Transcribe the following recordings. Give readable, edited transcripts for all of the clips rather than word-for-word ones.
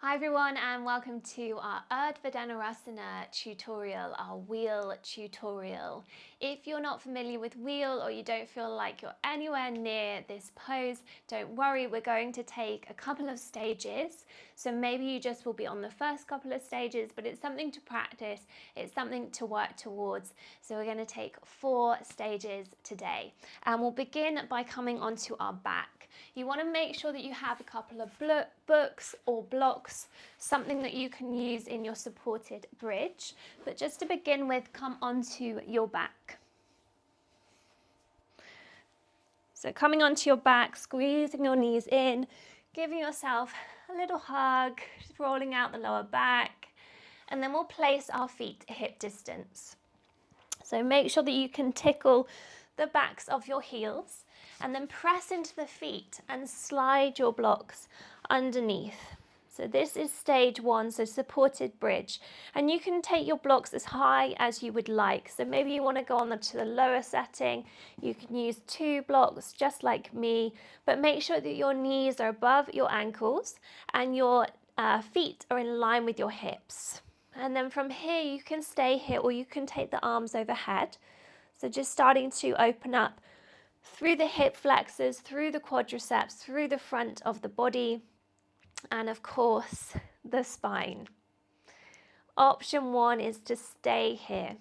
Hi everyone and welcome to our Urdhva Dhanurasana tutorial, our wheel tutorial. If you're not familiar with wheel or you don't feel like you're anywhere near this pose, don't worry, we're going to take a couple of stages. So maybe you just will be on the first couple of stages, but it's something to practice, it's something to work towards. So we're going to take 4 stages today and we'll begin by coming onto our back. You want to make sure that you have a couple of books or blocks, something that you can use in your supported bridge. But just to begin with, come onto your back. So coming onto your back, squeezing your knees in, giving yourself a little hug, just rolling out the lower back, and then we'll place our feet hip distance. So make sure that you can tickle the backs of your heels and then press into the feet and slide your blocks underneath. So this is stage 1, so supported bridge. And you can take your blocks as high as you would like. So maybe you want to go on to the lower setting. You can use 2 blocks just like me, but make sure that your knees are above your ankles and your feet are in line with your hips. And then from here you can stay here or you can take the arms overhead. So just starting to open up through the hip flexors, through the quadriceps, through the front of the body, and of course the spine. Option 1 is to stay here.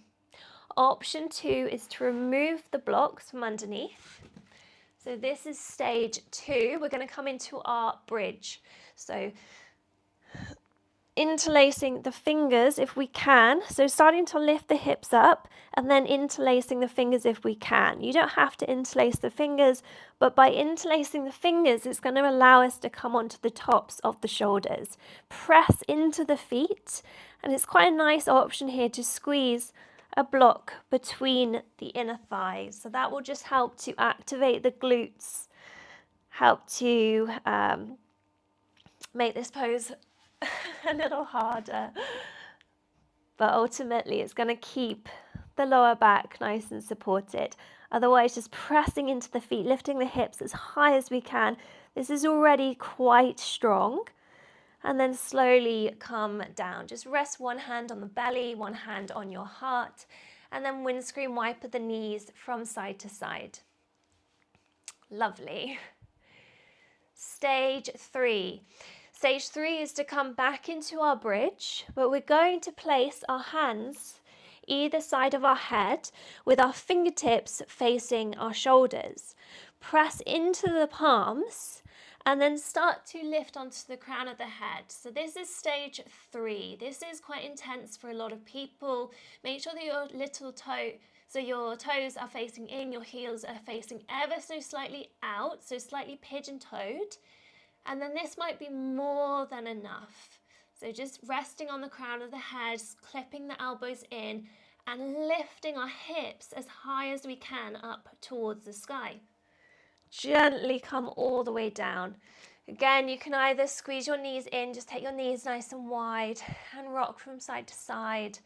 Option 2 is to remove the blocks from underneath. So this is stage 2. We're going to come into our bridge. So interlacing the fingers if we can, so starting to lift the hips up and then interlacing the fingers if we can. You don't have to interlace the fingers, but by interlacing the fingers it's going to allow us to come onto the tops of the shoulders. Press into the feet, and it's quite a nice option here to squeeze a block between the inner thighs, so that will just help to activate the glutes, help to make this pose a little harder, but ultimately it's going to keep the lower back nice and supported. Otherwise, just pressing into the feet, lifting the hips as high as we can. This is already quite strong. And then slowly come down. Just rest one hand on the belly, one hand on your heart, and then windscreen wiper the knees from side to side. Lovely. Stage 3. Stage 3 is to come back into our bridge, but we're going to place our hands either side of our head with our fingertips facing our shoulders. Press into the palms and then start to lift onto the crown of the head. So this is stage 3. This is quite intense for a lot of people. Make sure that your your toes are facing in, your heels are facing ever so slightly out, so slightly pigeon-toed. And then this might be more than enough. So just resting on the crown of the head, clipping the elbows in and lifting our hips as high as we can up towards the sky. Gently come all the way down. Again, you can either squeeze your knees in, just take your knees nice and wide and rock from side to side,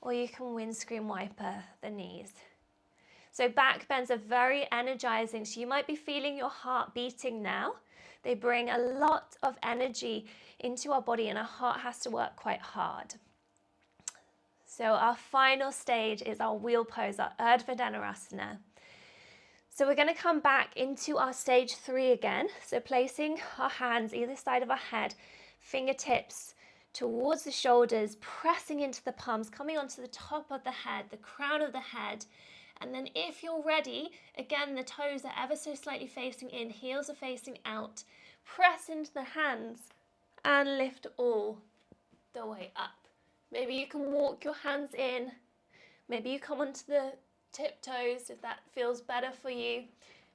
or you can windscreen wiper the knees. So back bends are very energizing. So you might be feeling your heart beating now. They bring a lot of energy into our body and our heart has to work quite hard. So our final stage is our wheel pose, our Urdhva Dhanurasana. So we're going to come back into our stage 3 again. So placing our hands either side of our head, fingertips towards the shoulders, pressing into the palms, coming onto the top of the head, the crown of the head. And then if you're ready, again, the toes are ever so slightly facing in, heels are facing out. Press into the hands and lift all the way up. Maybe you can walk your hands in. Maybe you come onto the tiptoes if that feels better for you.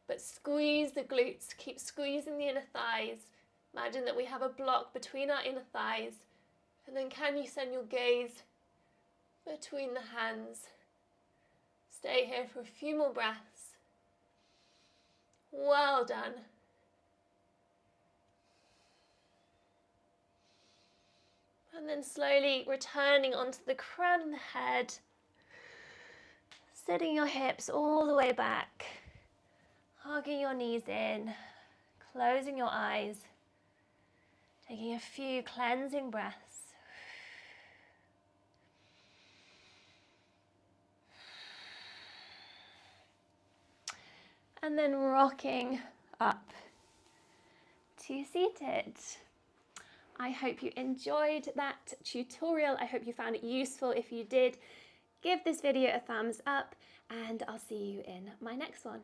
But squeeze the glutes, keep squeezing the inner thighs. Imagine that we have a block between our inner thighs. And then can you send your gaze between the hands? Stay here for a few more breaths. Well done. And then slowly returning onto the crown of the head, sitting your hips all the way back, hugging your knees in, closing your eyes. Taking a few cleansing breaths. And then rocking up to seated. I hope you enjoyed that tutorial. I hope you found it useful. If you did, give this video a thumbs up and I'll see you in my next one.